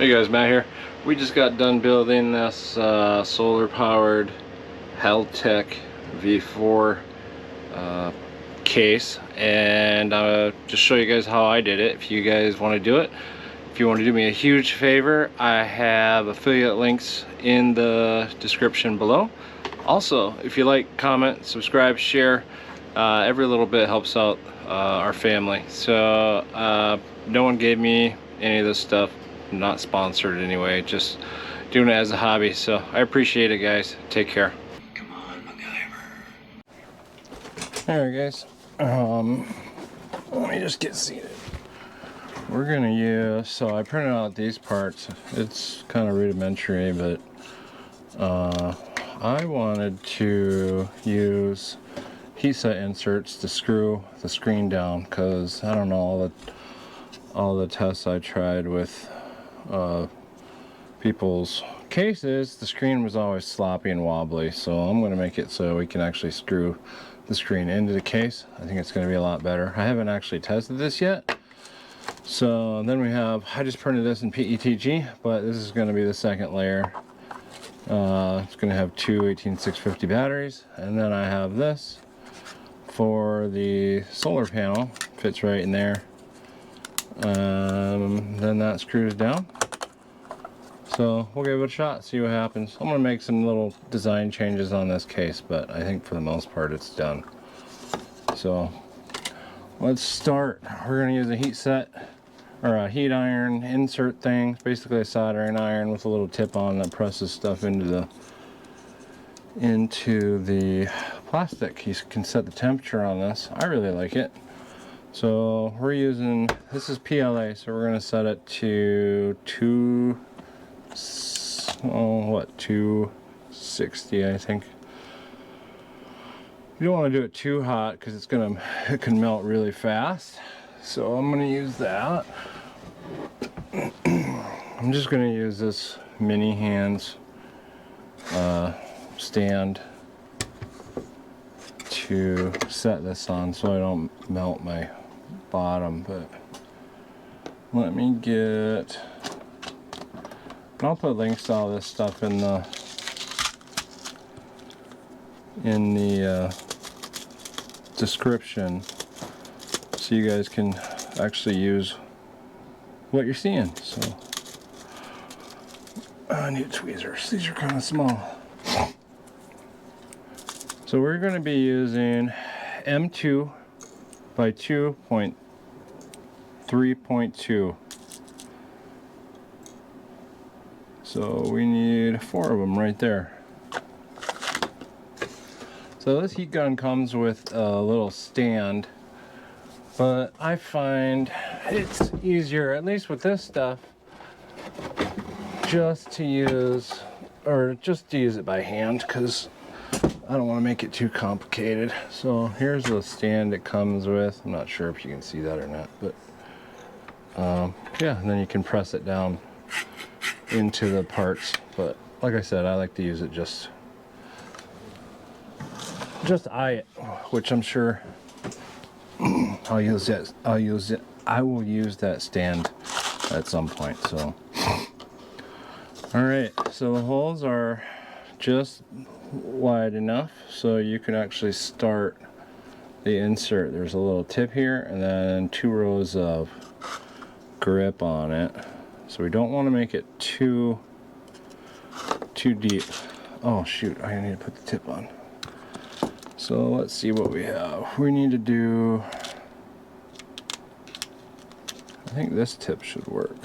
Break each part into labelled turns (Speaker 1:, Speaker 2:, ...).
Speaker 1: Hey guys, Matt here. We just got done building this solar powered Heltec V4 case, and just show you guys how I did it. If you guys want to do it, if you want to do me a huge favor, I have affiliate links in the description below. Also, if you like, comment, subscribe, share. Every little bit helps out our family. So no one gave me any of this stuff. Not sponsored anyway, just doing it as a hobby. So I appreciate it, guys. Take care. Come on, MacGyver. Alright guys, let me just get seated. We're gonna use, so I printed out these parts. It's kind of rudimentary, but I wanted to use heat set inserts to screw the screen down, because I don't know, all the tests I tried with people's cases, the screen was always sloppy and wobbly. So I'm going to make it so we can actually screw the screen into the case. I think it's going to be a lot better. I haven't actually tested this yet. So then we have, I just printed this in PETG, but this is going to be the second layer. It's going to have two 18650 batteries, and then I have this for the solar panel, fits right in there. Then that screws down. So we'll give it a shot, see what happens. I'm gonna make some little design changes on this case, but I think for the most part it's done. So let's start. We're gonna use a heat set, or a heat iron insert thing. It's basically a soldering iron with a little tip on that presses stuff into the plastic. You can set the temperature on this. I really like it. So we're using, this is PLA, so we're gonna set it to 260, I think. You don't want to do it too hot because it can melt really fast. So I'm gonna use that. I'm just gonna use this mini hands stand to set this on so I don't melt my bottom, but let me get, I'll put links to all this stuff in the description so you guys can actually use what you're seeing. So I need tweezers, these are kind of small. So we're going to be using M2 by 2.3.2. So we need 4 of them right there. So this heat gun comes with a little stand, but I find it's easier, at least with this stuff, just to use it by hand, because I don't want to make it too complicated. So here's the stand it comes with. I'm not sure if you can see that or not, but yeah, and then you can press it down into the parts. But like I said, I like to use it just eye it, which I'm sure I will use that stand at some point. So all right, so the holes are just wide enough so you can actually start the insert. There's a little tip here and then 2 rows of grip on it. So we don't want to make it too deep. Oh shoot, I need to put the tip on. So let's see what we have. We need to do, I think this tip should work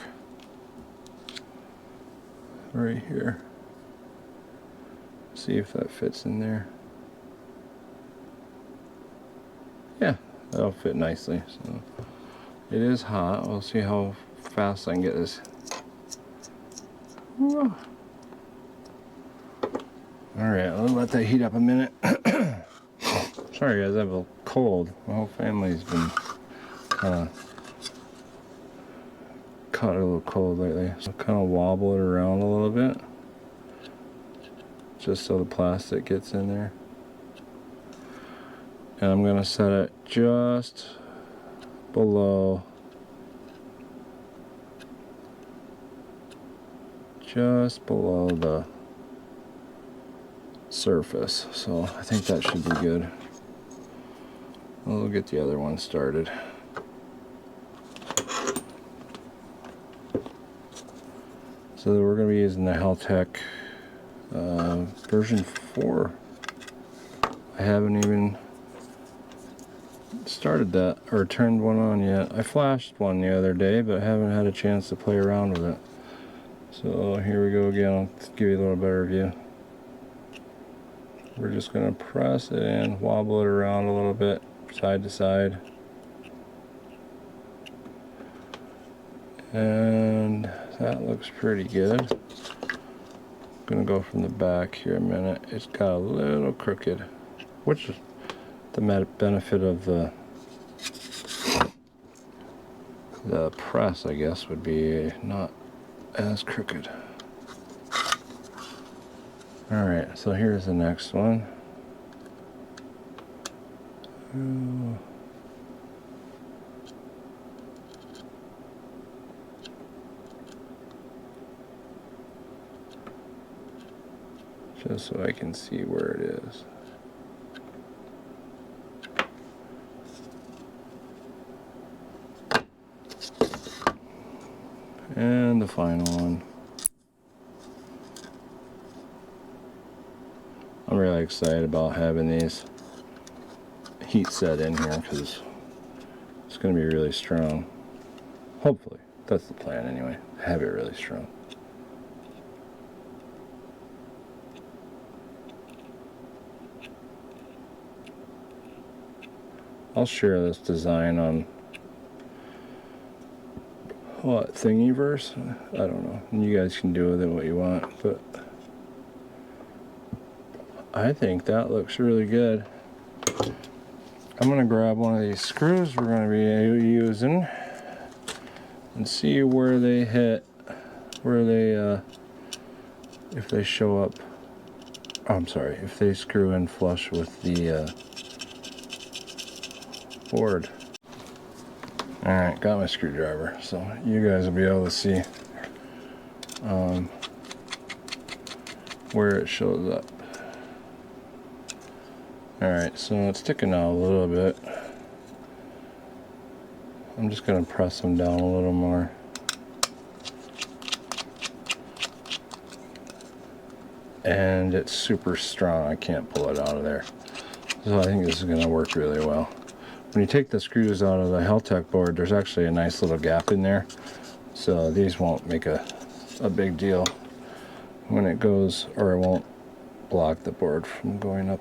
Speaker 1: right here. See if that fits in there. Yeah, that'll fit nicely. So it is hot. We'll see how fast I can get this. All right, I'll let that heat up a minute. Sorry guys, I have a cold. My whole family's been kind of caught a little cold lately. So kind of wobble it around a little bit, just so the plastic gets in there. And I'm going to set it just below just below the surface, so I think that should be good. We'll get the other one started. So we're going to be using the Heltec version 4. I haven't even started that or turned one on yet. I flashed one the other day, but I haven't had a chance to play around with it. So here we go again. I'll give you a little better view. We're just going to press it in, wobble it around a little bit, side to side. And that looks pretty good. I'm going to go from the back here a minute. It's got a little crooked, which is the benefit of the press, I guess, would be not as crooked. Alright, so here's the next one. Just so I can see where it is. And the final one. I'm really excited about having these heat set in here because it's going to be really strong. Hopefully. That's the plan anyway. Have it really strong. I'll share this design on what, Thingiverse? I don't know. You guys can do with it what you want, but I think that looks really good. I'm gonna grab one of these screws we're gonna be using and see where they hit, where they if they show up. Oh, I'm sorry, if they screw in flush with the board. Alright, got my screwdriver, so you guys will be able to see where it shows up. Alright, so it's sticking out a little bit. I'm just going to press them down a little more. And it's super strong, I can't pull it out of there. So I think this is going to work really well. When you take the screws out of the Heltec board, there's actually a nice little gap in there. So these won't make a big deal when it goes, or it won't block the board from going up.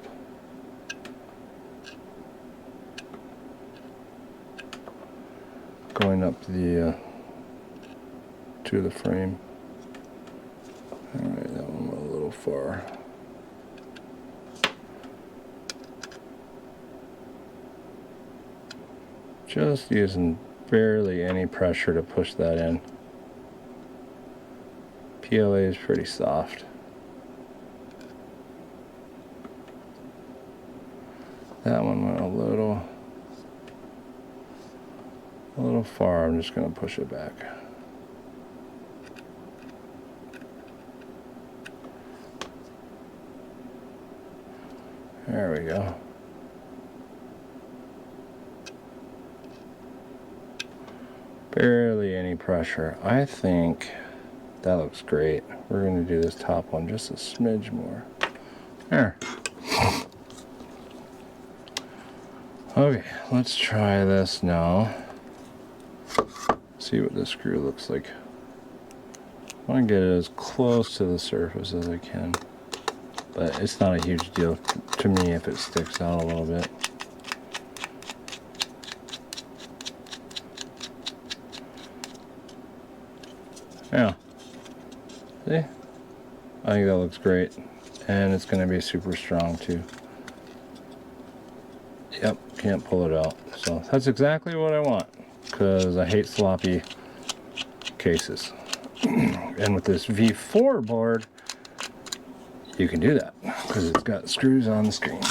Speaker 1: Going up the to the frame. Alright, that one went a little far. Just using barely any pressure to push that in. PLA is pretty soft. That one went a little far. I'm just going to push it back. There we go. Barely any pressure. I think that looks great. We're going to do this top one just a smidge more. There. Okay, let's try this now. See what the screw looks like. I want to get it as close to the surface as I can. But it's not a huge deal to me if it sticks out a little bit. Yeah. See? I think that looks great. And it's going to be super strong too. Yep, can't pull it out. So that's exactly what I want. Because I hate sloppy cases. And with this V4 board, you can do that. Because it's got screws on the screen.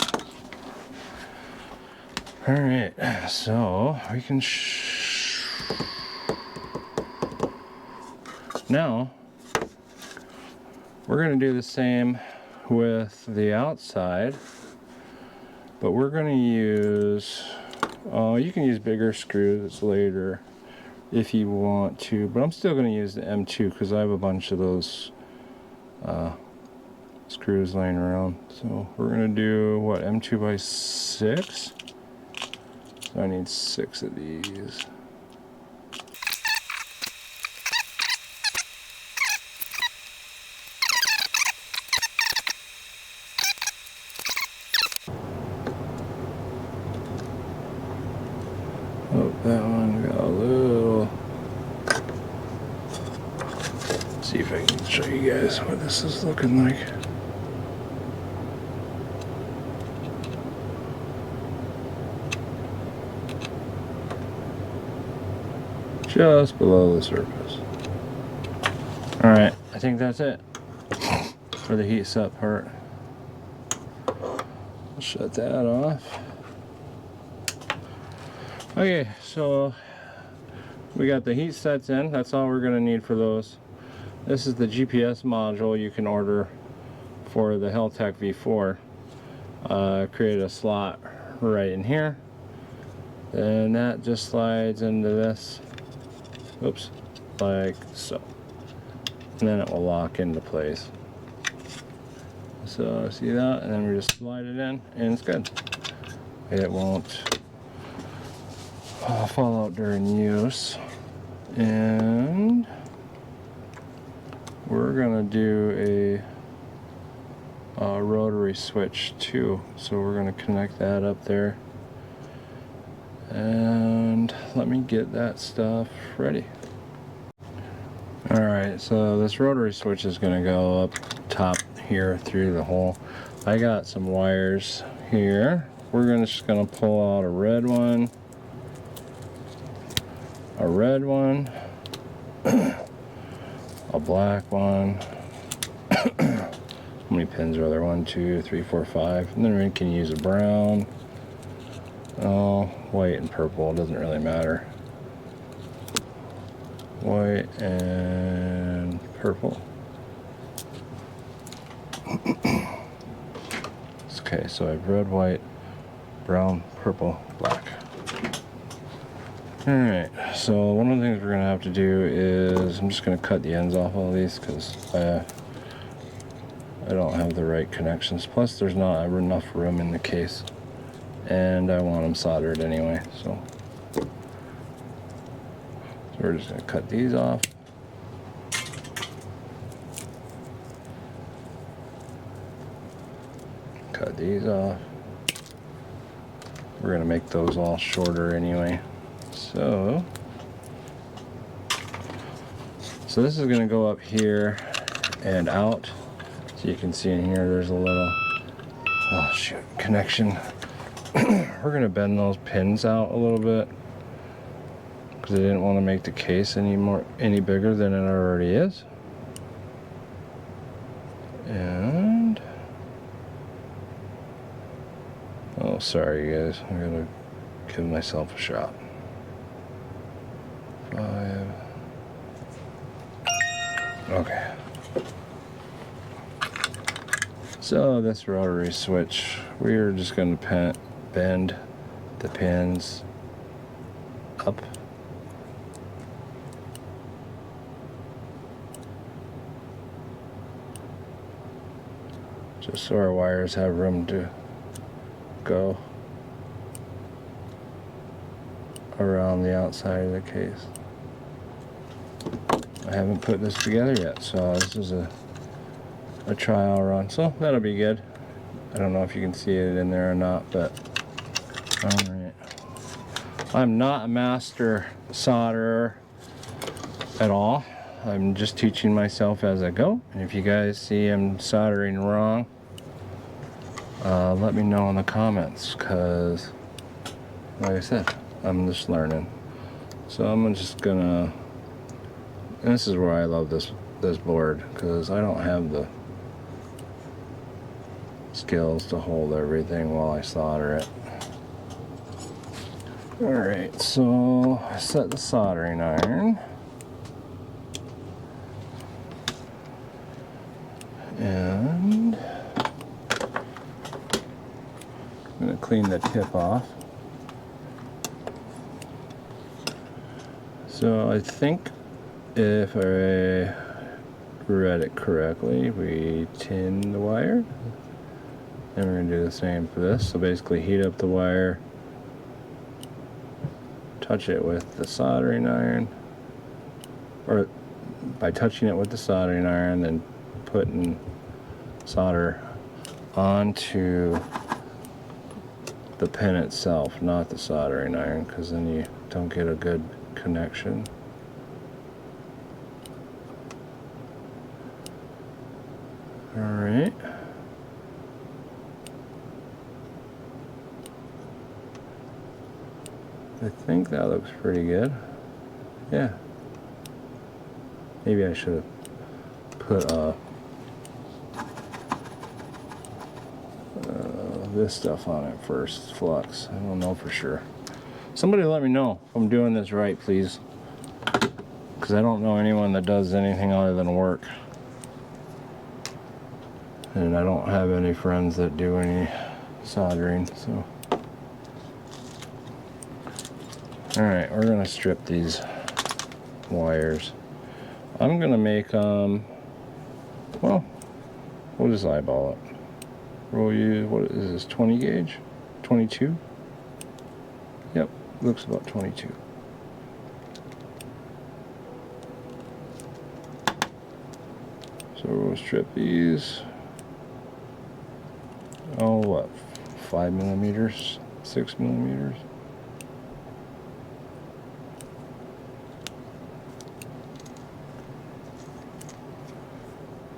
Speaker 1: Alright, so we can now We're going to do the same with the outside, but we're going to use, you can use bigger screws later if you want to, but I'm still going to use the M2 because I have a bunch of those screws laying around. So we're going to do what, M2 by 6? So I need 6 of these. Oh, that one got a little. Let's see if I can show you guys what this is looking like. Just below the surface. Alright, I think that's it for the heat set part. I'll shut that off. Okay, so we got the heat sets in. That's all we're going to need for those. This is the GPS module you can order for the Heltec V4. Create a slot right in here. And that just slides into this. Oops, like so. And then it will lock into place. So see that? And then we just slide it in and it's good. It won't fall out during use. And we're gonna do a rotary switch too. So we're gonna connect that up there. And let me get that stuff ready. Alright, so this rotary switch is going to go up top here through the hole. I got some wires here. We're just going to pull out a red one, a black one. How many pins are there? 1, 2, 3, 4, 5. And then we can use a brown. Oh, white and purple, it doesn't really matter. White and purple. Okay, so I have red, white, brown, purple, black. Alright, so one of the things we're going to have to do is, I'm just going to cut the ends off all these because I don't have the right connections. Plus there's not enough room in the case. And I want them soldered anyway, so we're just going to cut these off. Cut these off. We're going to make those all shorter anyway. So this is going to go up here and out. So you can see in here there's a little, oh shoot, connection. We're going to bend those pins out a little bit because I didn't want to make the case any bigger than it already is. And oh, sorry guys, I'm going to give myself a shot. 5. Okay. So this rotary switch, we're just going to bend the pins up. Just so our wires have room to go around the outside of the case. I haven't put this together yet, so this is a trial run, so that'll be good. I don't know if you can see it in there or not, but alright. I'm not a master solderer at all. I'm just teaching myself as I go, and if you guys see I'm soldering wrong, let me know in the comments, because like I said, I'm just learning. So I'm just gonna, and this is where I love this board, because I don't have the skills to hold everything while I solder it. Alright, so I set the soldering iron. And I'm going to clean the tip off. So I think if I read it correctly, we tin the wire. And we're going to do the same for this. So basically heat up the wire, touch it with the soldering iron, or by touching it with the soldering iron, then putting solder onto the pin itself, not the soldering iron, because then you don't get a good connection. Alright. I think that looks pretty good. Yeah. Maybe I should have put this stuff on it first, flux. I don't know for sure. Somebody let me know if I'm doing this right, please. Because I don't know anyone that does anything other than work. And I don't have any friends that do any soldering, so. Alright, we're going to strip these wires. I'm going to make, well, we'll just eyeball it. We'll use, what is this, 20 gauge? 22? Yep, looks about 22. So we'll strip these, oh, what, 5 millimeters, 6 millimeters?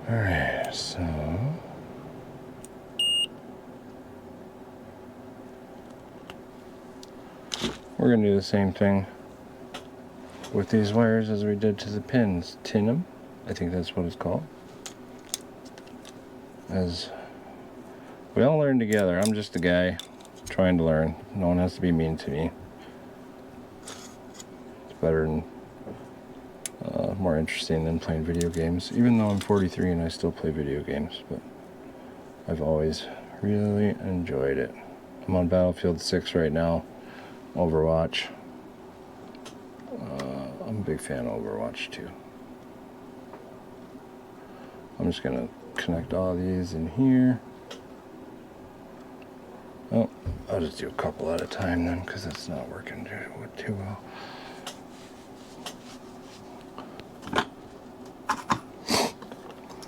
Speaker 1: Alright, so we're going to do the same thing with these wires as we did to the pins. Tin them, I think that's what it's called. As we all learn together. I'm just a guy trying to learn. No one has to be mean to me. It's better and more interesting than playing video games. Even though I'm 43 and I still play video games, but I've always really enjoyed it. I'm on Battlefield 6 right now. Overwatch. I'm a big fan of Overwatch too. I'm just gonna connect all these in here. Oh, I'll just do a couple at a time then, because it's not working too well.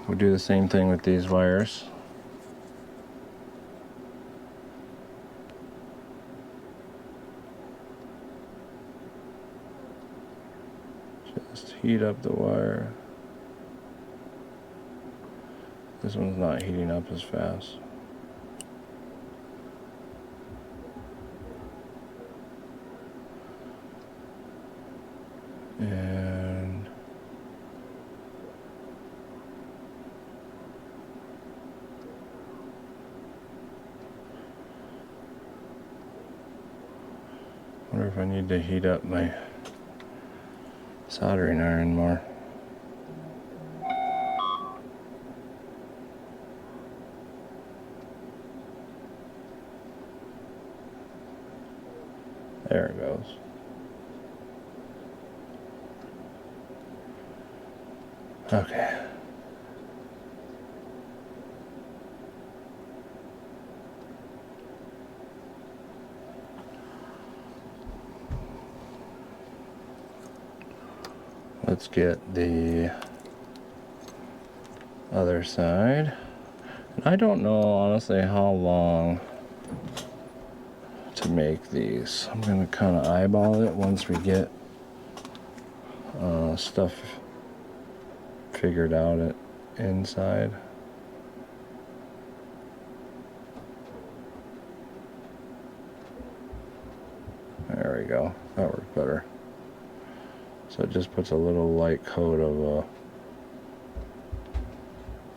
Speaker 1: We'll do the same thing with these wires. Just heat up the wire. This one's not heating up as fast. And I wonder if I need to heat up my soldering iron more. There it goes. Okay. Let's get the other side. And I don't know honestly how long to make these. I'm going to kind of eyeball it once we get stuff figured out at inside. There we go. That worked better. So it just puts a little light coat of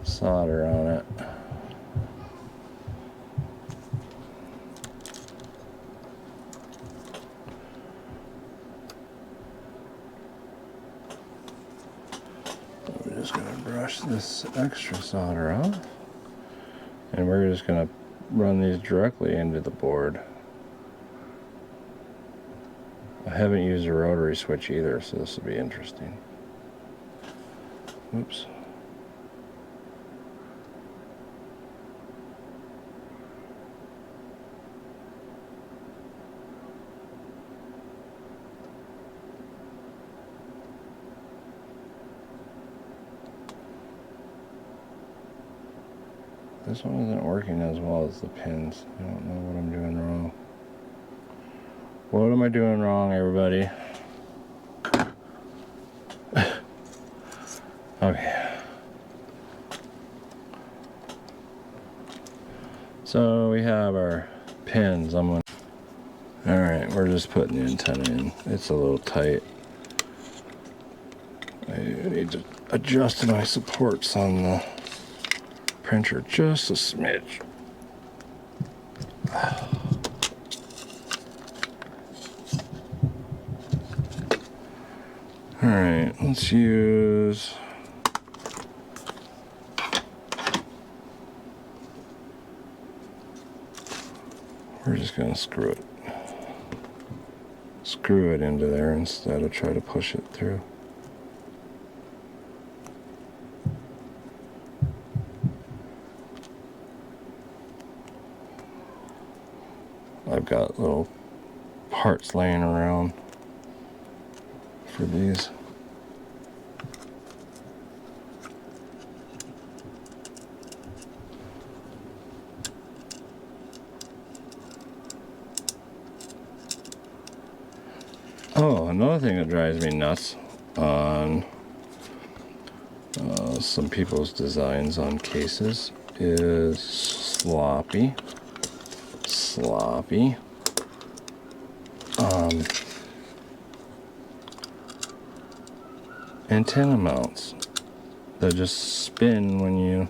Speaker 1: solder on it. just going to brush this extra solder off, and we're just going to run these directly into the board. I haven't used a rotary switch either, so this will be interesting. Oops. This one isn't working as well as the pins. I don't know what I'm doing wrong. What am I doing wrong, everybody? Okay. So we have our pins. Alright, we're just putting the antenna in. It's a little tight. I need to adjust my supports on the printer just a smidge. Alright, let's use we're just gonna screw it into there instead of try to push it through. I've got little parts laying around for these. Oh, another thing that drives me nuts on some people's designs on cases is sloppy antenna mounts that just spin when you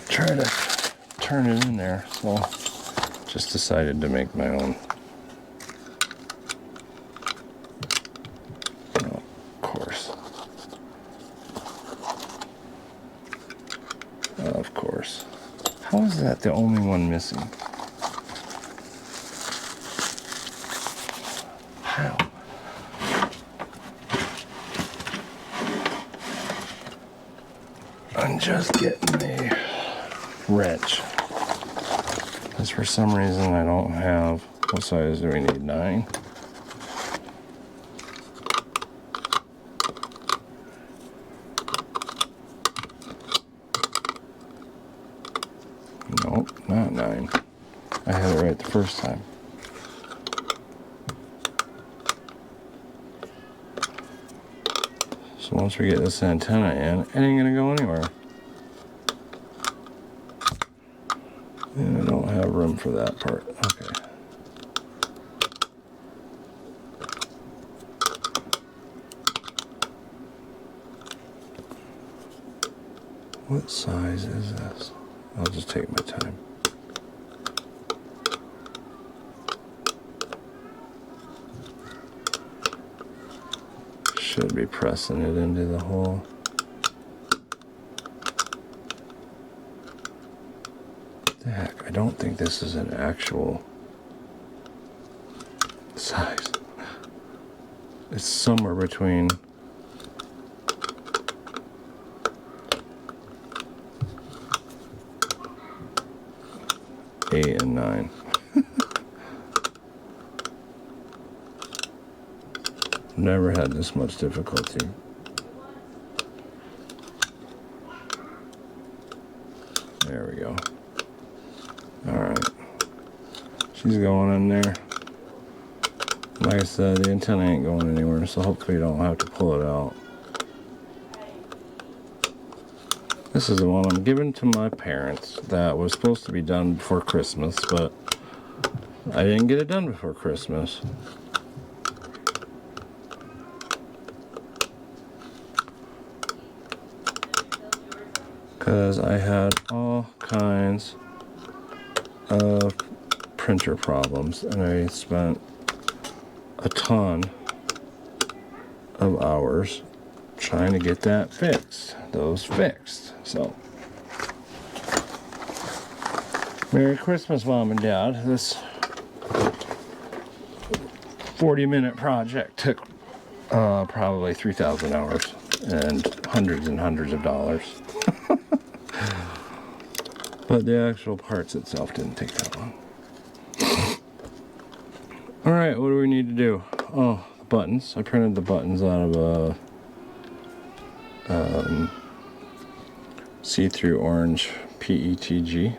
Speaker 1: try to turn it in there. So just decided to make my own. Oh, of course. Of course. How is that the only one missing? How? I'm just getting a wrench. Because for some reason I don't have, what size do we need? 9? Nope, not 9. I had it right the first time. So once we get this antenna in, it ain't gonna go anywhere. And I don't have room for that part. Okay. What size is this? I'll just take my time. Should be pressing it into the hole. What the heck? I don't think this is an actual size. It's somewhere between 8 and 9. Never had this much difficulty. There we go. Alright. She's going in there. Like I said, the antenna ain't going anywhere, so hopefully you don't have to pull it out. This is the one I'm giving to my parents that was supposed to be done before Christmas, but I didn't get it done before Christmas. because I had all kinds of printer problems and I spent a ton of hours trying to get those fixed. So Merry Christmas, Mom and Dad. This 40-minute project took probably 3,000 hours and hundreds of dollars. But the actual parts itself didn't take that long. Alright, what do we need to do? Oh, the buttons. I printed the buttons out of a see-through orange PETG.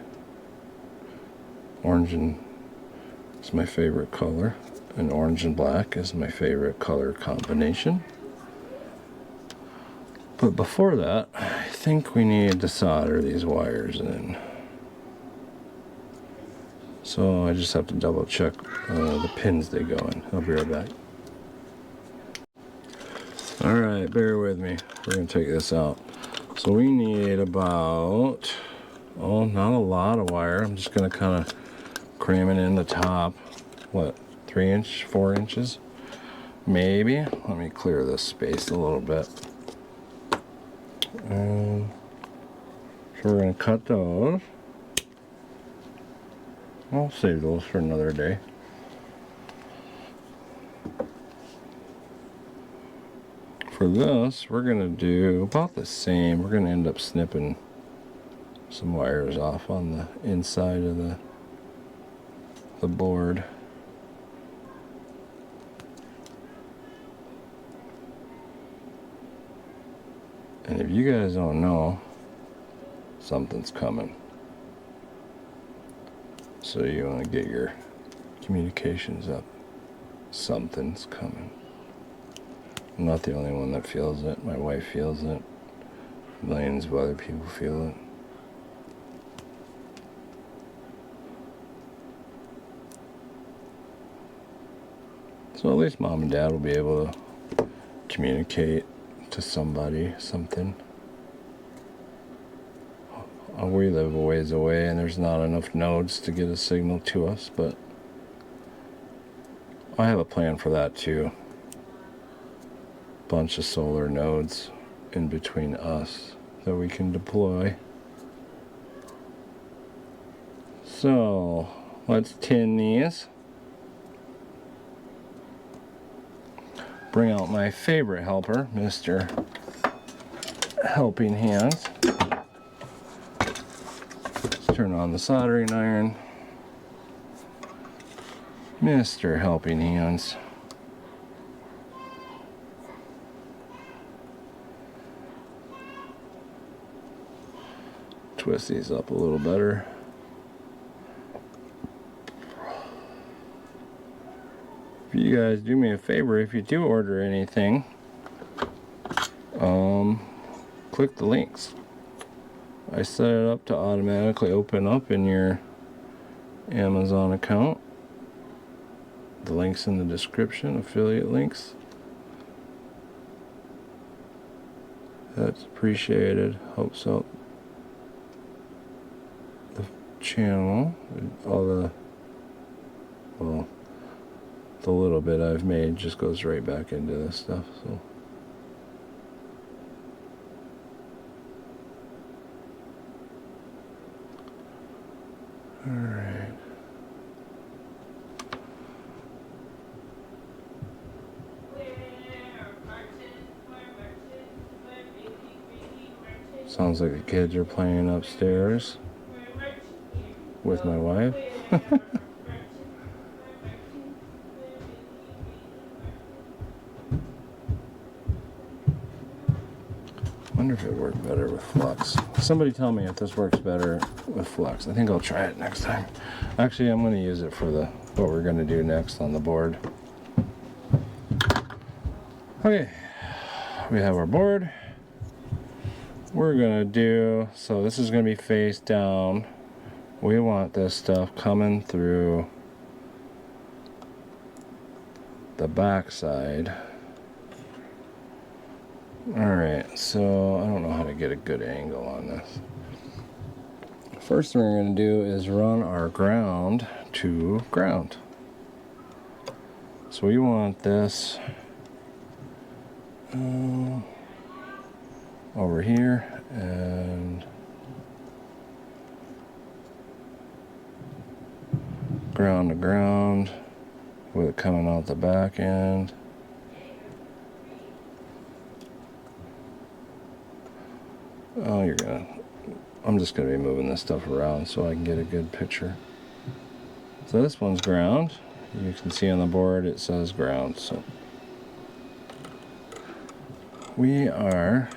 Speaker 1: Orange and is my favorite color, and orange and black is my favorite color combination. But before that, I think we need to solder these wires in. So I just have to double check the pins they go in. I'll be right back. Alright, bear with me. We're going to take this out. So we need about, oh, not a lot of wire. I'm just going to kind of cram it in the top. What, 3 inch, 4 inches? Maybe. Let me clear this space a little bit. So we're going to cut those. I'll save those for another day. For this, we're going to do about the same. We're going to end up snipping some wires off on the inside of the board. And if you guys don't know, something's coming. So you want to get your communications up. Something's coming. I'm not the only one that feels it. My wife feels it. Millions of other people feel it. So at least Mom and Dad will be able to communicate to somebody, something. We live a ways away and there's not enough nodes to get a signal to us, but I have a plan for that too. Bunch of solar nodes in between us that we can deploy. So let's tin these. Bring out my favorite helper, Mr. Helping Hands. Let's turn on the soldering iron. Mr. Helping Hands. Twist these up a little better. If you guys do me a favor, if you do order anything, click the links. I set it up to automatically open up in your Amazon account. The links in the description, affiliate links. That's appreciated. Helps out the channel. All the, well, the little bit I've made just goes right back into this stuff. So all right. Sounds like the kids are playing upstairs with my wife. Wonder if it worked better with flux. Somebody tell me if this works better with flux. I think I'll try it next time. Actually, I'm going to use it for what we're going to do next on the board. Okay, we have our board. We're going to do, so this is going to be face down. We want this stuff coming through the back side. Alright, so I don't know how to get a good angle on this. First thing we're going to do is run our ground to ground. So we want this over here and ground to ground with it coming out the back end. Oh, I'm just gonna be moving this stuff around so I can get a good picture. So this one's ground. You can see on the board it says ground. So we are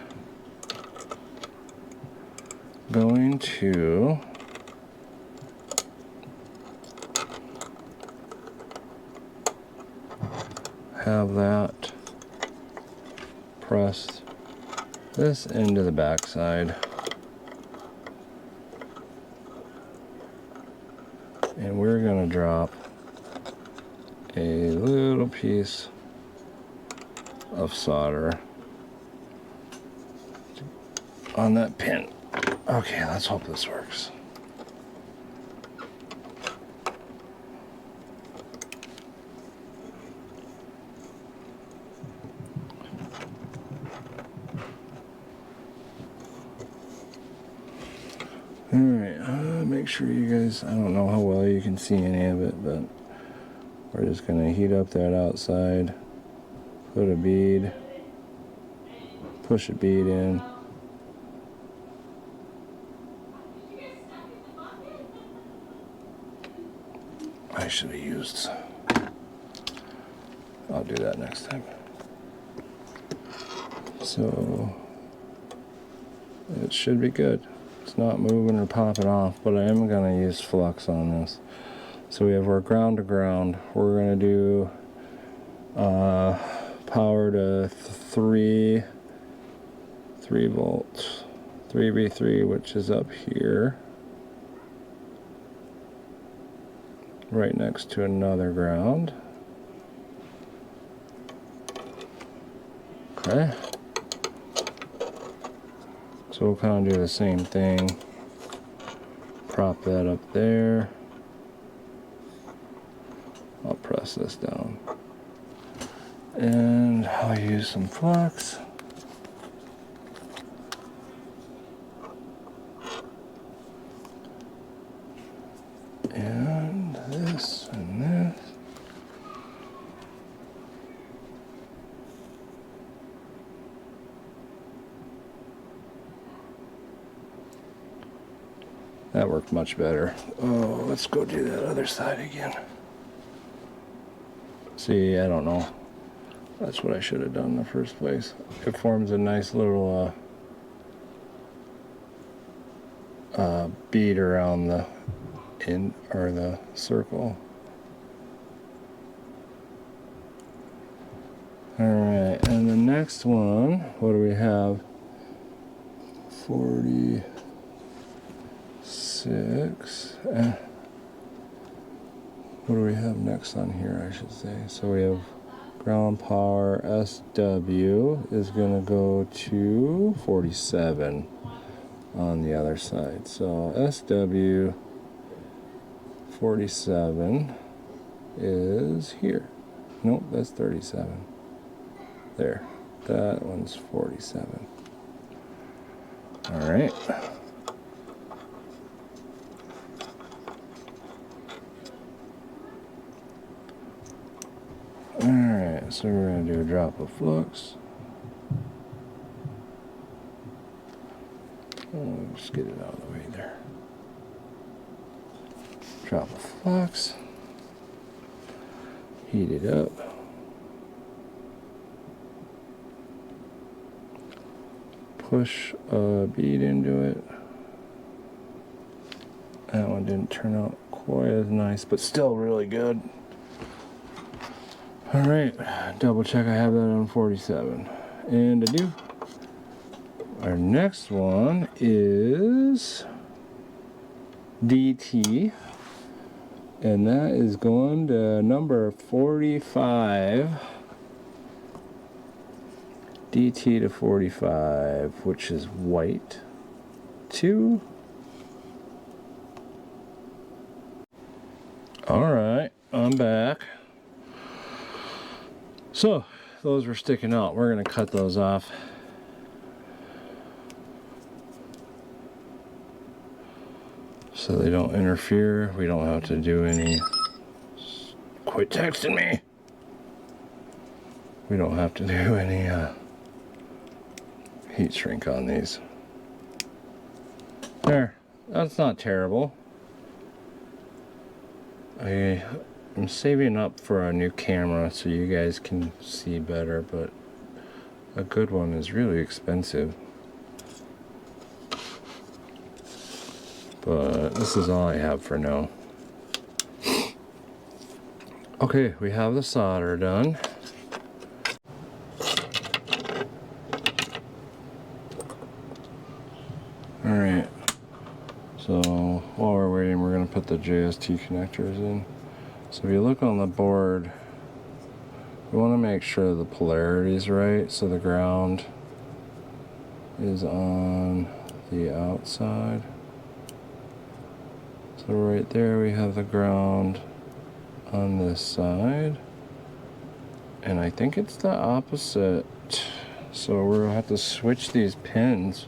Speaker 1: going to have that pressed this into the back side, and we're going to drop a little piece of solder on that pin. Okay, let's hope this works. Alright, make sure you guys, I don't know how well you can see any of it, but we're just going to heat up that outside, put a bead, push a bead in. I should have used, I'll do that next time. So it should be good. It's not moving or popping off, but I am going to use flux on this. So we have our ground to ground. We're going to do power to 3 volts, 3v3, which is up here, right next to another ground. Okay. So we'll kind of do the same thing. Prop that up there. I'll press this down. And I'll use some flux. And this and this. That worked much better. Oh, let's go do that other side again. See, I don't know. That's what I should have done in the first place. It forms a nice little bead around the the circle. Alright, and the next one, what do we have? 46. What do we have next on here, I should say? So we have ground power SW is going to go to 47 on the other side. So SW 47 is here. Nope, that's 37. There. That one's 47. All right. Alright, so we're going to do a drop of flux. Oh, just get it out of the way there. Drop of flux. Heat it up. Push a bead into it. That one didn't turn out quite as nice, but still really good. Alright, double check I have that on 47. And I do. Our next one is DT. And that is going to number 45. DT to 45, which is white. 2. Alright, I'm back. So, those were sticking out. We're going to cut those off. So they don't interfere. We don't have to do any... Quit texting me! We don't have to do any heat shrink on these. There. That's not terrible. I'm saving up for a new camera so you guys can see better, but a good one is really expensive. But this is all I have for now. Okay, we have the solder done. Alright, so while we're waiting, we're going to put the JST connectors in. So if you look on the board, we want to make sure the polarity is right. So the ground is on the outside. So right there we have the ground on this side. And I think it's the opposite. So we're going to have to switch these pins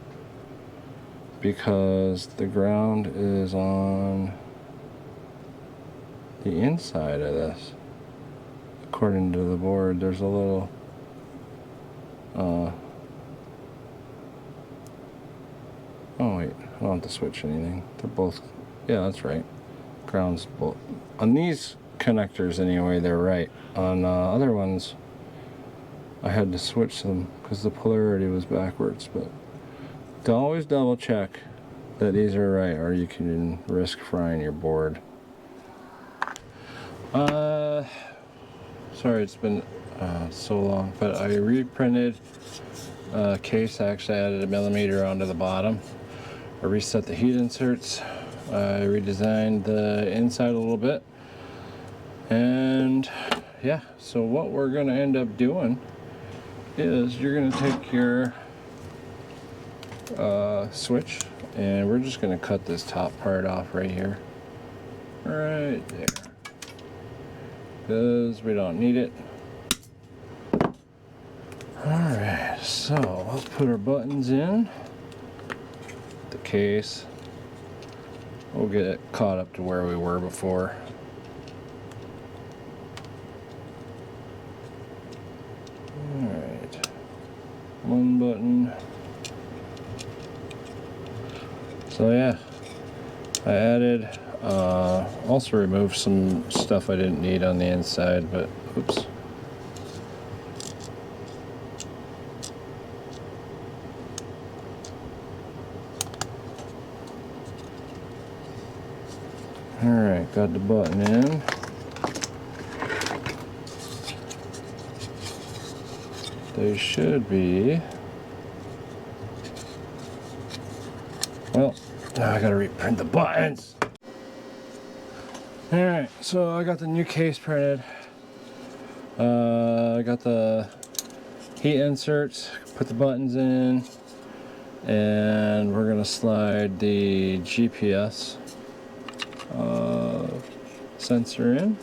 Speaker 1: because the ground is on the inside of this. According to the board, there's a little oh wait, I don't have to switch anything. They're both, yeah, that's right. Ground's both on these connectors anyway, they're right. On other ones I had to switch them because the polarity was backwards, but always double check that these are right or you can risk frying your board. Sorry it's been so long, but I reprinted a case. I actually added a millimeter onto the bottom. I reset the heat inserts. I redesigned the inside a little bit. And yeah, so what we're going to end up doing is you're going to take your switch and we're just going to cut this top part off right here. Right there. Because we don't need it. Alright, so let's put our buttons in the case. We'll get it caught up to where we were before. Alright, one button. So yeah, I added, also removed some stuff I didn't need on the inside, but oops. Alright, got the button in. They should be, well, now I gotta reprint the buttons. Alright, so I got the new case printed. I got the heat inserts, put the buttons in, and we're gonna slide the GPS sensor in,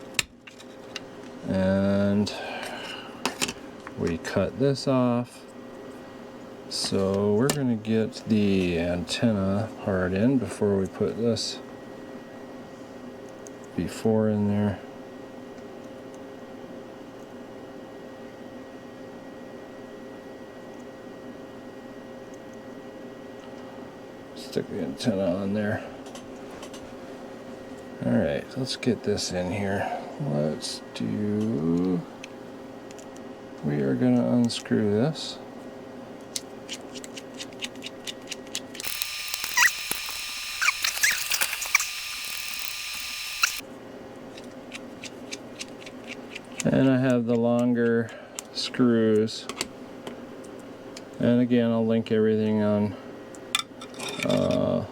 Speaker 1: and we cut this off. So we're gonna get the antenna part in before we put this before in there. Stick the antenna on there. Alright, let's get this in here. We are gonna unscrew this. And I have the longer screws. And again, I'll link everything on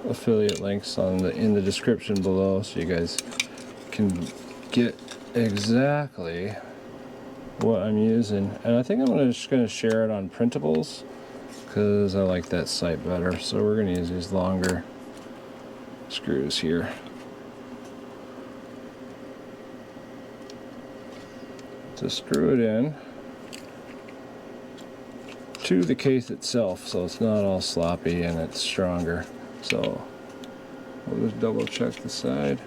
Speaker 1: affiliate links in the description below, so you guys can get exactly what I'm using. And I think I'm just going to share it on printables because I like that site better. So we're going to use these longer screws here. to screw it in to the case itself, so it's not all sloppy and it's stronger. So we'll just double check the side.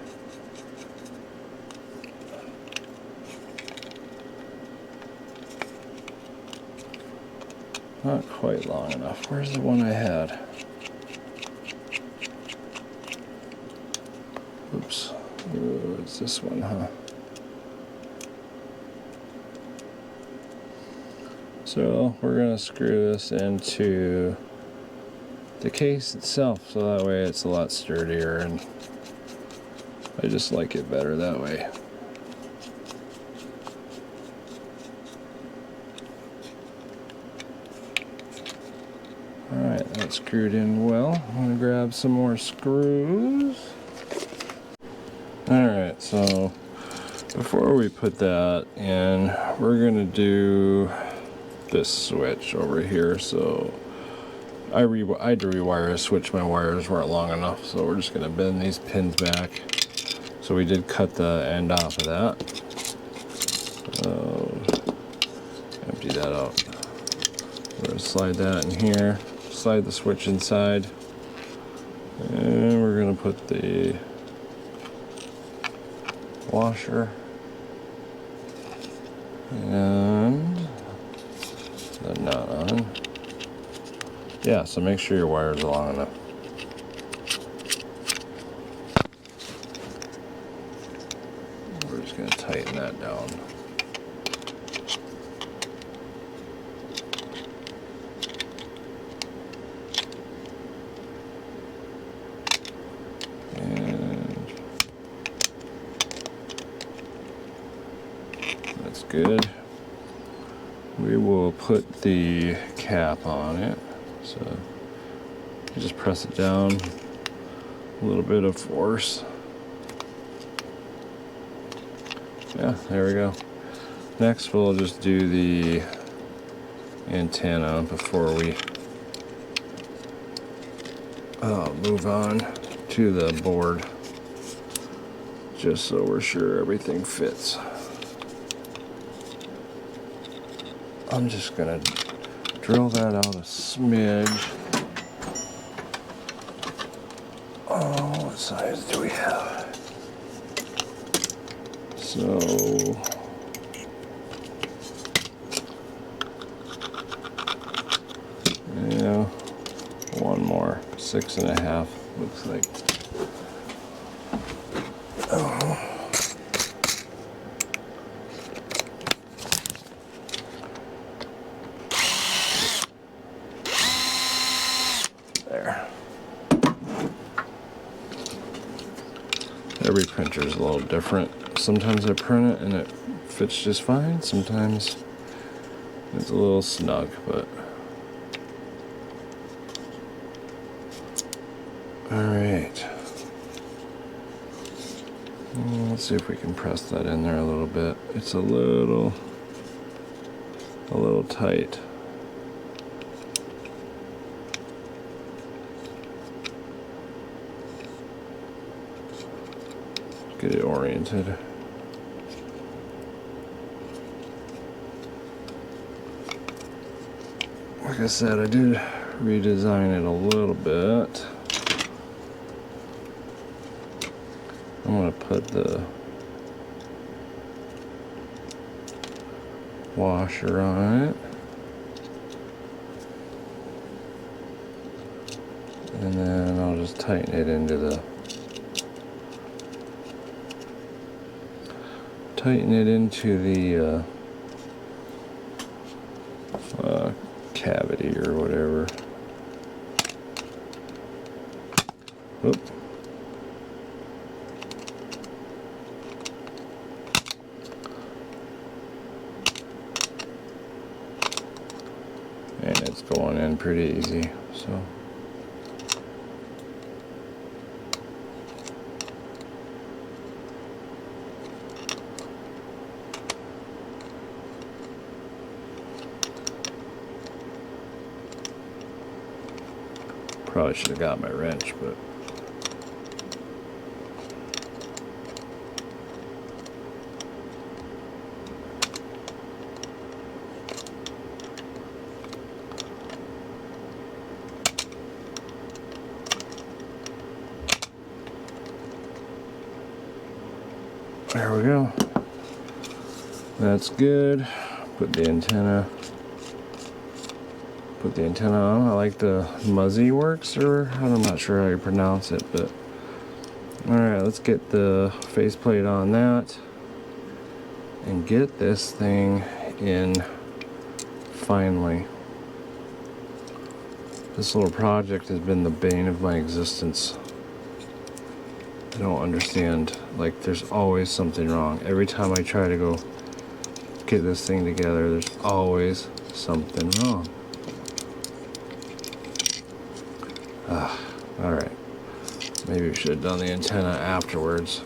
Speaker 1: Not quite long enough. Where's the one I had? Oops. Ooh, it's this one, huh? So we're going to screw this into the case itself, so that way it's a lot sturdier, and I just like it better that way. Alright, that's screwed in well. I'm going to grab some more screws. Alright, so before we put that in, we're going to do this switch over here. So I had to rewire a switch. My wires weren't long enough, so we're just going to bend these pins back. So we did cut the end off of that. Empty that out. We're going to slide that in here, slide the switch inside, and we're going to put the washer and the nut on. Yeah, so make sure your wires are long enough. We're just going to tighten that down. And that's good. We will put the cap on it. So you just press it down, a little bit of force. Yeah, there we go. Next we'll just do the antenna before we move on to the board, just so we're sure everything fits. I'm just gonna drill that out a smidge. Oh, what size do we have? So, yeah, one more, 6.5 looks like. Oh. There. Every printer is a little different. Sometimes I print it and it fits just fine. Sometimes it's a little snug, but alright. Let's see if we can press that in there a little bit. It's a little tight. Get it oriented. Like I said, I did redesign it a little bit. I'm going to put the washer on it. And then I'll just tighten it into the cavity or whatever. Oop. And it's going in pretty easy, so. Probably should have got my wrench, but There we go. That's good. Put the antenna on. I like the Muzzy Works, or I'm not sure how you pronounce it, but alright, let's get the faceplate on that and get this thing in finally. This little project has been the bane of my existence. I don't understand, like, there's always something wrong. Every time I try to go get this thing together, there's always something wrong. Alright. Maybe we should have done the antenna afterwards.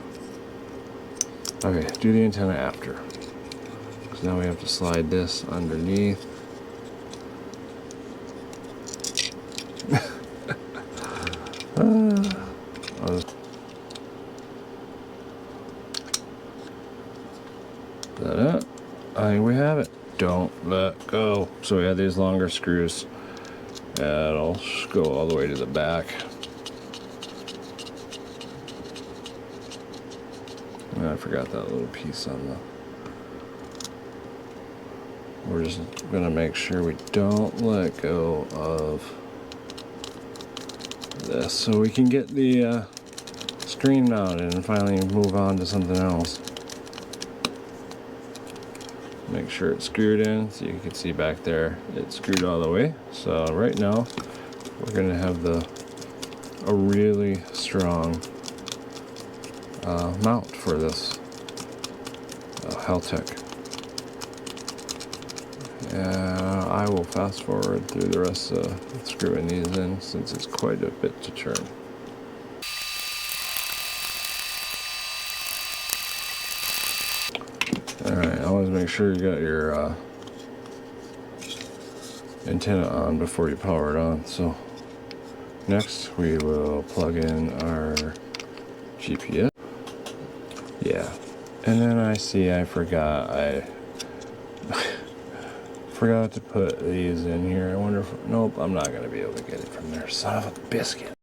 Speaker 1: Okay, do the antenna after. Because now we have to slide this underneath. That I think we have it. Don't let go. So we have these longer screws. That'll go all the way to the back. And I forgot that little piece on the... We're just gonna make sure we don't let go of this so we can get the screen mounted and finally move on to something else. Make sure it's screwed in, so you can see back there it's screwed all the way. So right now we're gonna have a really strong mount for this Heltec. I will fast forward through the rest of screwing these in since it's quite a bit to turn. Alright, always make sure you got your antenna on before you power it on. So next we will plug in our GPS. Yeah, and then I forgot to put these in here. I wonder if, nope, I'm not gonna be able to get it from there. Son of a biscuit.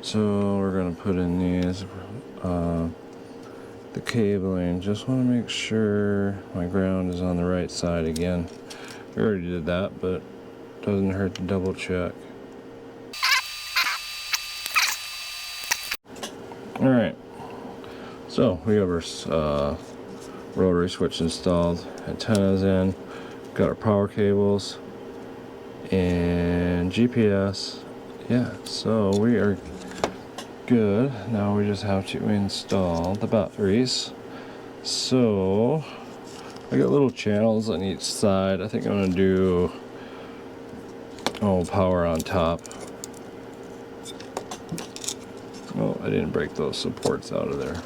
Speaker 1: So we're gonna put in these, the cabling. Just want to make sure my ground is on the right side again. We already did that, but doesn't hurt to double check. All right. So we have our rotary switch installed, antennas in, got our power cables, and GPS. Yeah, so we are good. Now we just have to install the batteries. So I got little channels on each side. I think I'm gonna do power on top. Oh, I didn't break those supports out of there.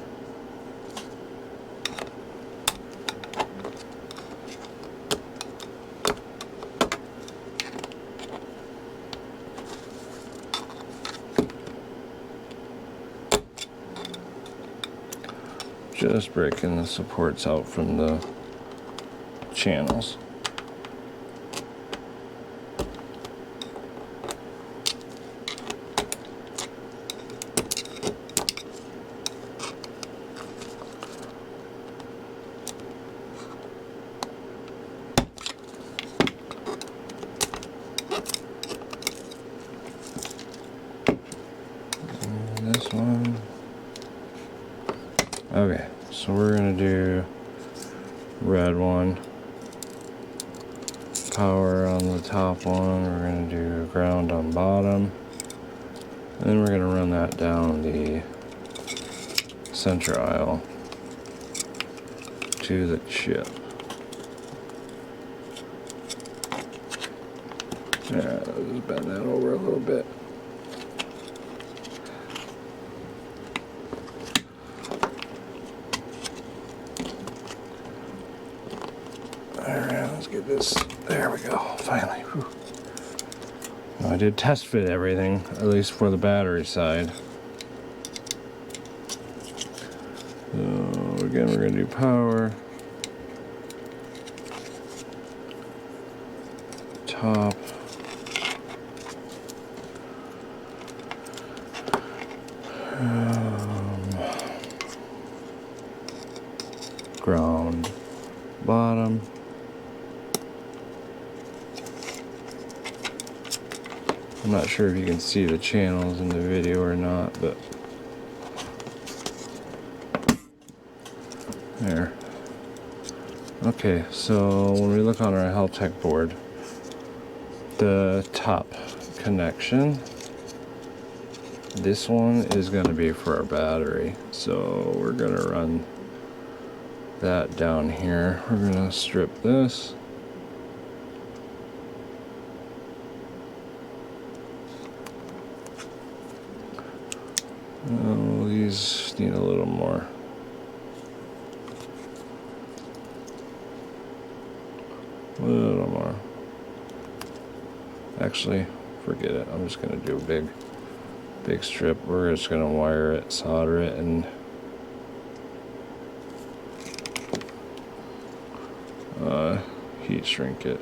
Speaker 1: Just breaking the supports out from the channels. And this one. Okay, so we're gonna do red one, power on the top one, we're gonna do ground on bottom, and then we're gonna run that down the center aisle to the chip. Yeah, let's bend that over a little bit. Alright, let's get this. There we go, finally. Whew. I did test fit everything, at least for the battery side. So again, we're going to do power. Top. ground bottom. I'm not sure if you can see the channels in the video or not, but there. Okay, so when we look on our Heltec board, the top connection, this one is going to be for our battery. So we're going to run that down here. We're going to strip this. Oh, these need a little more. A little more. Actually, forget it. I'm just going to do a big strip. We're just going to wire it, solder it, and heat shrink it.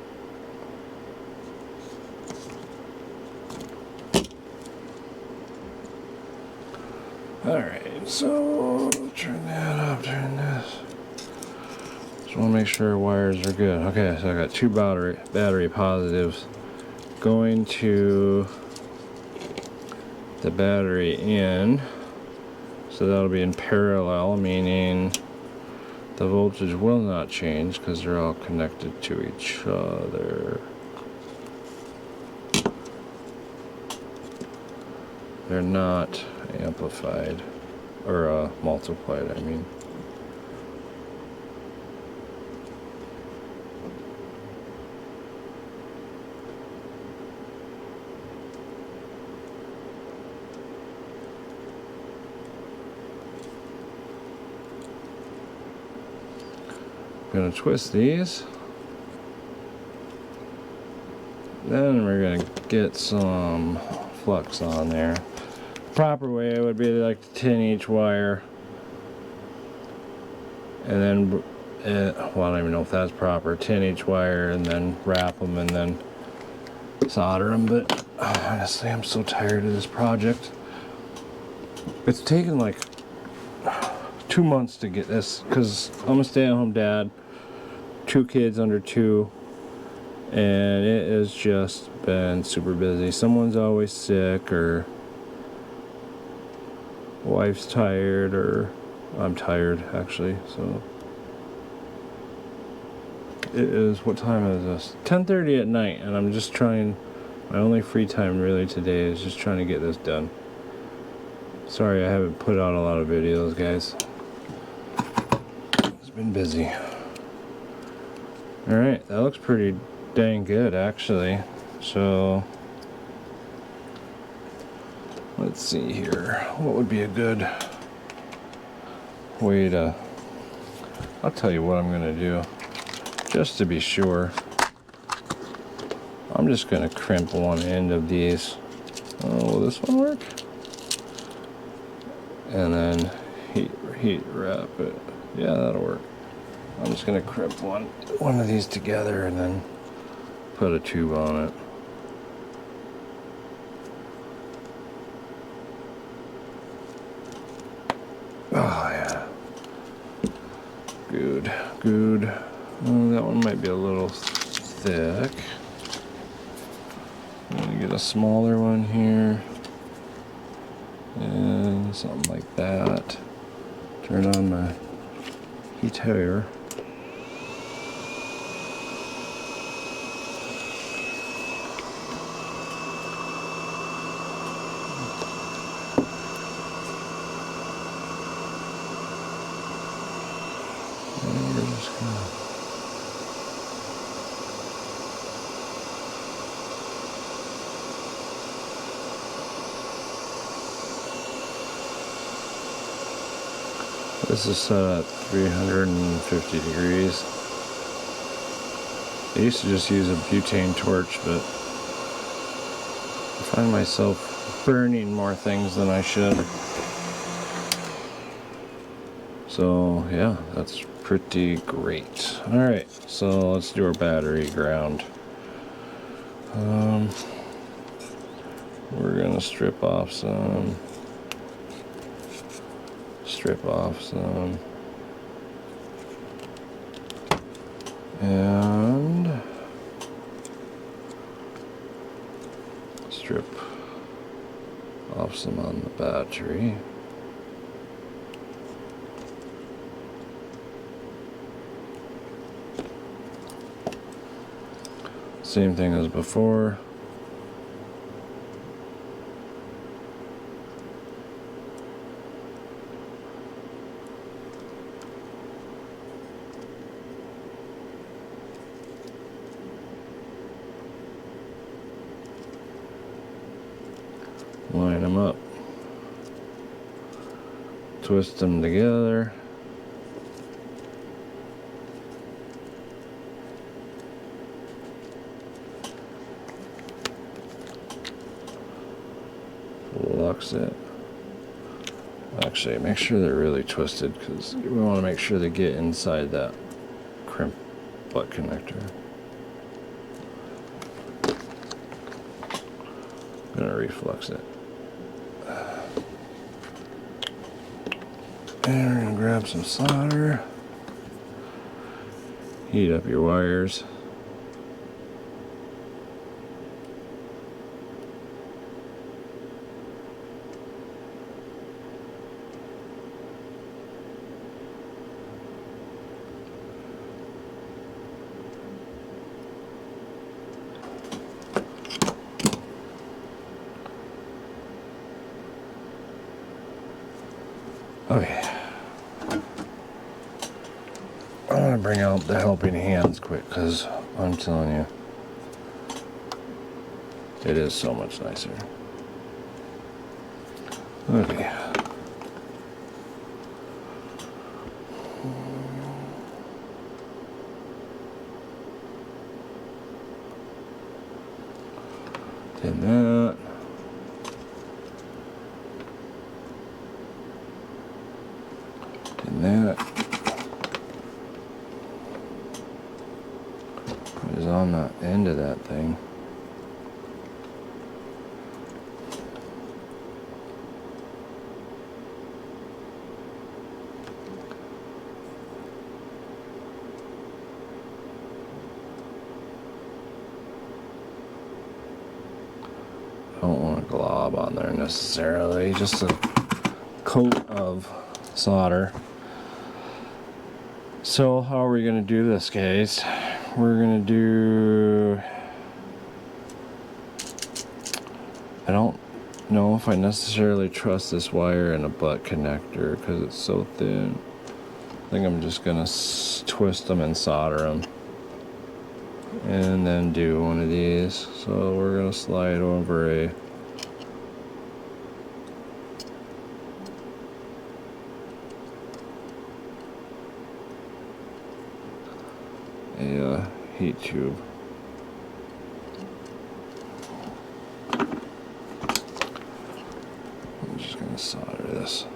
Speaker 1: Alright, so turn that up, turn this. Just want to make sure our wires are good. Okay, so I got two battery positives going to the battery in. So that'll be in parallel, meaning the voltage will not change because they're all connected to each other. They're not amplified or multiplied, I mean. I'm going to twist these. Then we're going to get some flux on there. Proper way would be like to tin each wire, and then well, I don't even know if that's proper. Tin each wire and then wrap them and then solder them. But honestly, I'm so tired of this project. It's taken like 2 months to get this because I'm a stay-at-home dad, 2 kids under 2, and it has just been super busy. Someone's always sick, or wife's tired, or I'm tired actually. So it is, what time is this? 10:30 at night, and I'm just trying, my only free time really today is just trying to get this done. Sorry I haven't put out a lot of videos, guys. It's been busy. Alright, that looks pretty dang good actually. So let's see here. What would be a good way to... I'll tell you what I'm going to do. Just to be sure, I'm just going to crimp one end of these. Oh, will this one work? And then heat wrap it. Yeah, that'll work. I'm just going to crimp one of these together and then put a tube on it. Oh yeah. Good, good. Oh, that one might be a little thick. I'm gonna get a smaller one here. And something like that. Turn on my heater. This is set at 350 degrees. I used to just use a butane torch, but I find myself burning more things than I should. So yeah, that's pretty great. Alright, so let's do our battery ground. We're gonna strip off some. And strip off some on the battery. Same thing as before. Line them up, twist them together, flux it. Actually, make sure they're really twisted because we want to make sure they get inside that crimp butt connector. I'm gonna reflux it. And we're gonna grab some solder, heat up your wires. Okay. I'm gonna bring out the helping hands quick because I'm telling you, it is so much nicer. Okay. Did that. Did that. Is on the end of that thing. I don't want a glob on there necessarily, just a coat of solder. So how are we going to do this, guys? We're going to do, I don't know if I necessarily trust this wire in a butt connector because it's so thin. I think I'm just going to twist them and solder them and then do one of these. So we're going to slide over a heat tube. I'm just going to solder this.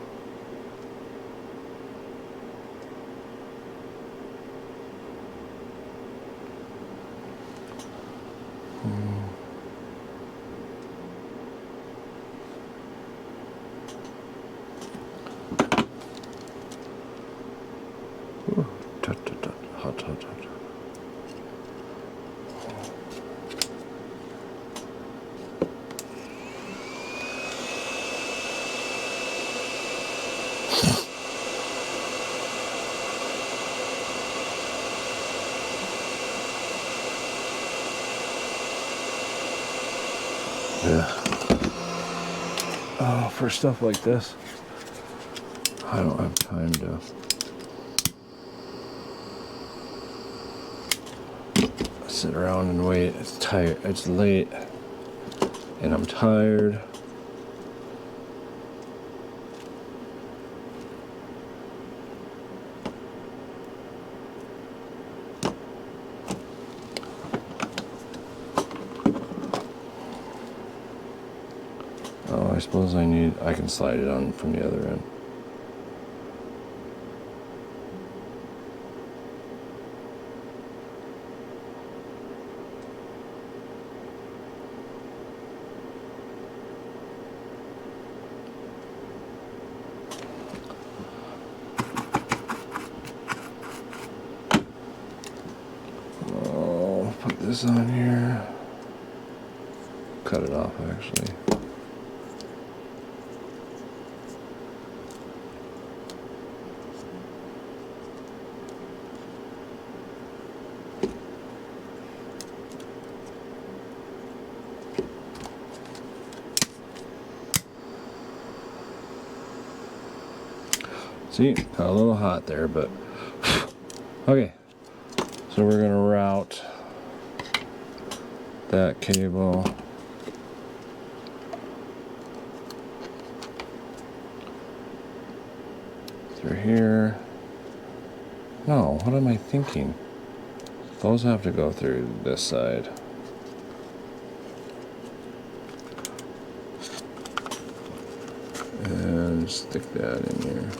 Speaker 1: Ooh, tut, tut, tut. Hot, hot, hot. Yeah. Oh, for stuff like this, I don't have time to sit around and wait. It's tired. It's late, and I'm tired. Oh, I suppose I can slide it on from the other end. this on here. Cut it off actually. See, got a little hot there, but okay. So we're gonna route that cable through here. No, what am I thinking? Those have to go through this side. And stick that in here.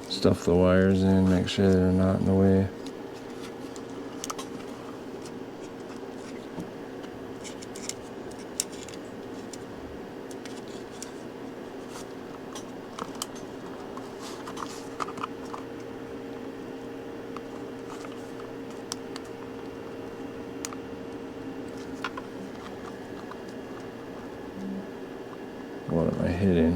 Speaker 1: Stuff the wires in, make sure they're not in the way. What am I hitting?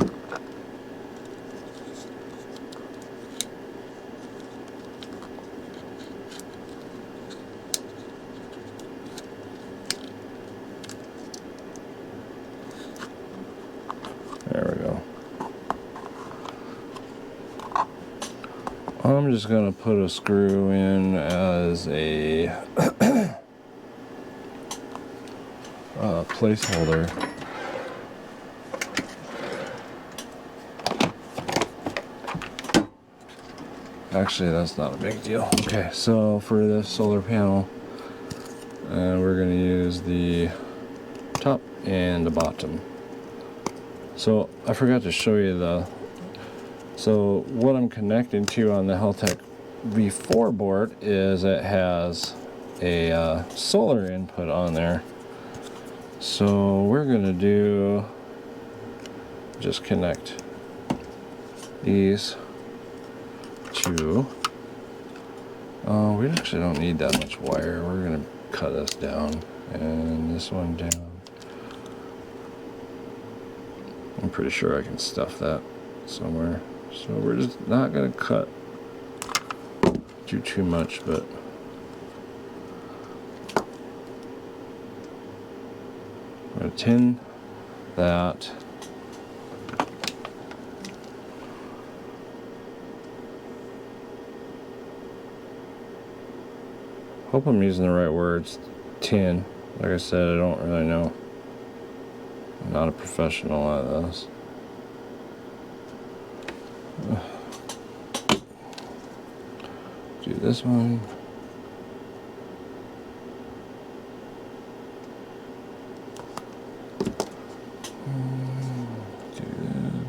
Speaker 1: There we go. I'm just going to put a screw in as a placeholder. Actually, that's not a big deal. Okay, so for this solar panel, we're going to use the top and the bottom. So I forgot to show you so what I'm connecting to on the Heltec V4 board is it has a solar input on there. So we're going to do, just connect these two. We actually don't need that much wire. We're going to cut this down and this one down. I'm pretty sure I can stuff that somewhere. So we're just not going to cut too much, but I'm going to tin that. Hope I'm using the right words. Tin. Like I said, I don't really know. I'm not a professional at this. Do this one. Do that.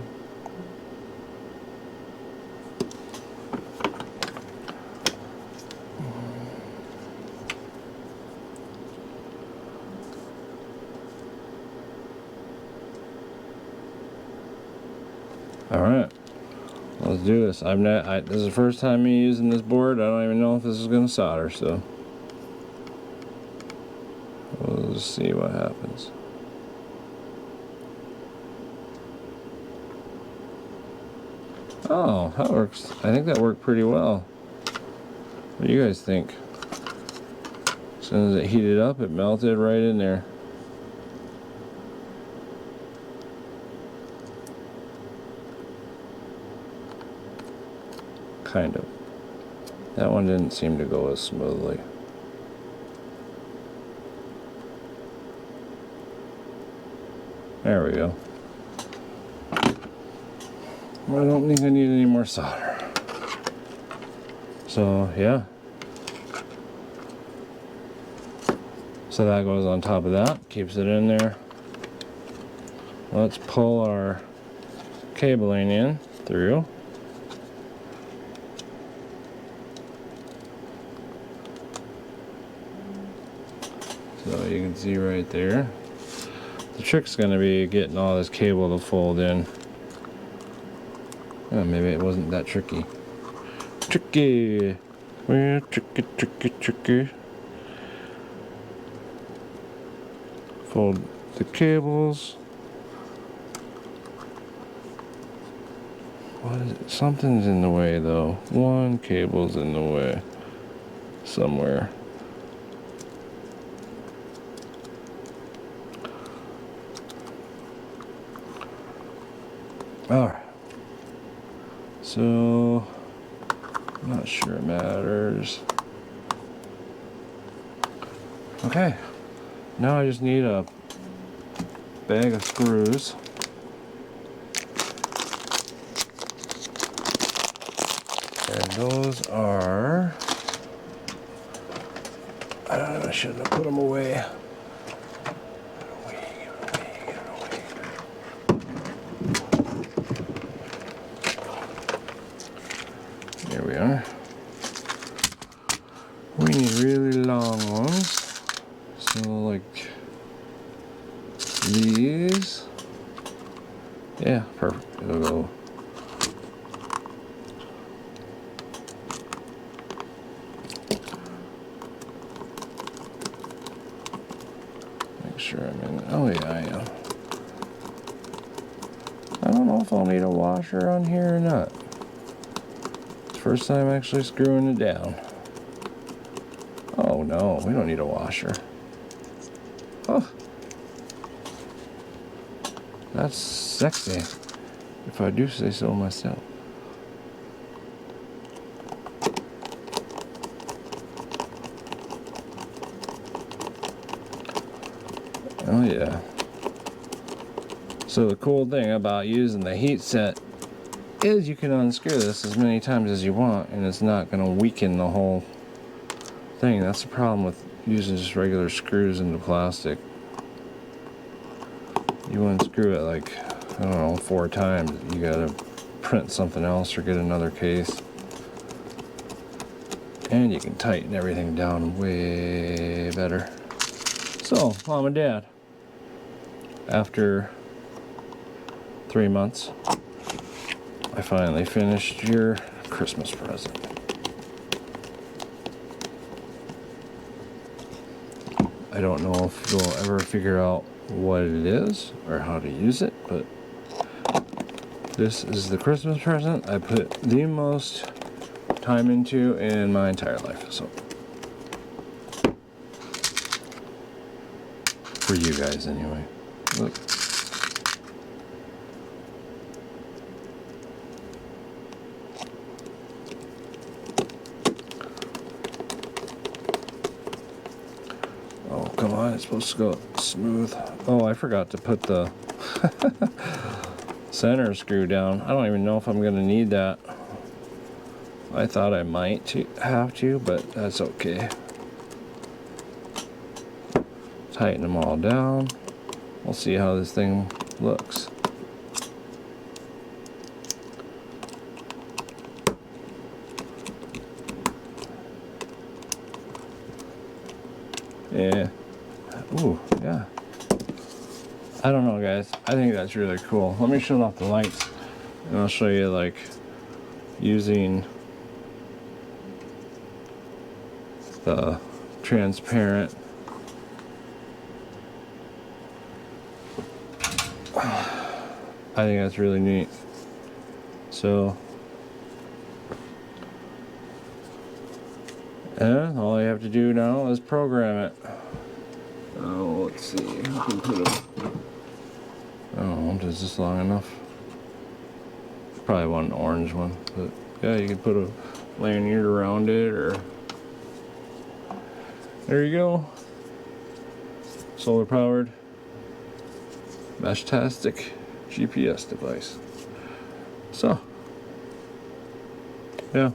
Speaker 1: All right. Let's do this. This is the first time me using this board. I don't even know if this is going to solder, so we'll just see what happens. Oh, that works. I think that worked pretty well. What do you guys think? As soon as it heated up, it melted right in there. Kind of. That one didn't seem to go as smoothly. There we go. I don't think I need any more solder. So, yeah. So that goes on top of that, keeps it in there. Let's pull our cabling in through. So you can see right there. The trick's going to be getting all this cable to fold in. Oh, maybe it wasn't that tricky. Tricky! Well, tricky. Fold the cables. What is it? Something's in the way though. One cable's in the way. Somewhere. Alright. So, I'm not sure it matters. Okay. Now I just need a bag of screws. And those are... I don't know, I shouldn't have put them away. Here we are. We need really long ones. So like these. Yeah, perfect. It'll go. Make sure I'm in. Oh yeah, I am. I don't know if I'll need a washer on here or not. First time actually screwing it down. Oh no, we don't need a washer. Oh, that's sexy, if I do say so myself. Oh yeah. So the cool thing about using the heat set is you can unscrew this as many times as you want and it's not going to weaken the whole thing. That's the problem with using just regular screws into plastic. You unscrew it like, I don't know, 4 times. You gotta print something else or get another case. And you can tighten everything down way better. So, Mom and Dad, after 3 months, I finally finished your Christmas present. I don't know if you'll ever figure out what it is or how to use it, but this is the Christmas present I put the most time into in my entire life. So, for you guys anyway. Look. Oh, come on, it's supposed to go smooth. Oh, I forgot to put the center screw down. I don't even know if I'm going to need that. I thought I might have to, but that's okay. Tighten them all down. We'll see how this thing looks. Yeah. Ooh, yeah. I don't know, guys. I think that's really cool. Let me shut off the lights and I'll show you like using the transparent I think that's really neat. So, and all you have to do now is program it. Oh, let's see. I can put a. Oh, is this long enough? Probably want an orange one, but yeah, you can put a lanyard around it, or there you go. Solar powered Meshtastic GPS device. So, yeah.